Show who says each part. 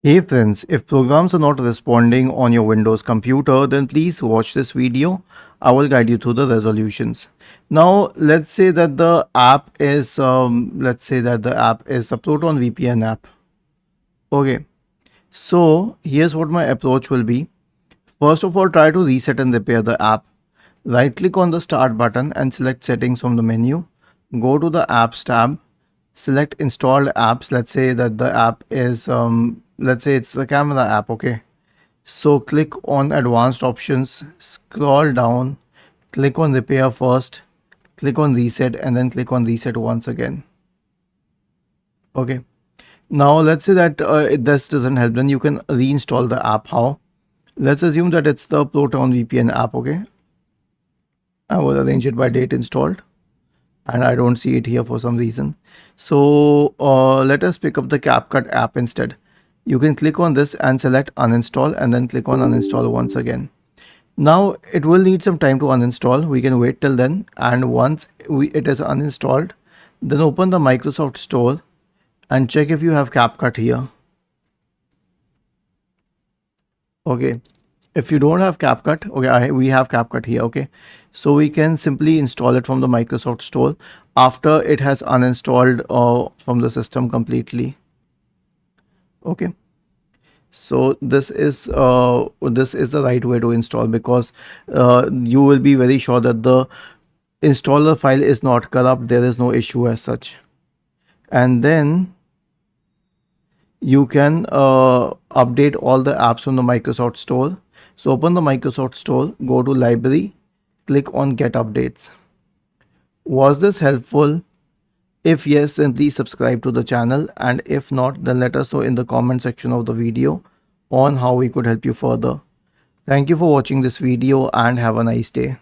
Speaker 1: Hey friends, if programs are not responding on your Windows computer, then please watch this video. I will guide you through the resolutions. Now, let's say that the app is, the Proton VPN app. Okay, so here's what my approach will be. First of all, try to reset and repair the app. Right click on the start button and select settings from the menu. Go to the apps tab, select installed apps. Let's say that the app is, let's say it's the camera app. Okay. So click on advanced options, scroll down, click on repair first, click on reset and then click on reset once again. Okay. Now let's say that this doesn't help, then you can reinstall the app. How? Let's assume that it's the Proton VPN app. Okay. I will arrange it by date installed and I don't see it here for some reason. So let us pick up the CapCut app instead. You can click on this and select uninstall and then click on uninstall once again. Now it will need some time to uninstall. We can wait till then, and once it is uninstalled, then open the Microsoft Store and check if you have CapCut here. Okay, if you don't have CapCut, okay, we have CapCut here. Okay, so we can simply install it from the Microsoft Store after it has uninstalled from the system completely. Okay, so this is the right way to install, because you will be very sure that the installer file is not corrupt, there is no issue as such. And then you can update all the apps on the Microsoft Store. So open the Microsoft Store, go to library, click on get updates. Was this helpful? If yes, then please subscribe to the channel, and if not, then let us know in the comment section of the video on how we could help you further. Thank you for watching this video and have a nice day.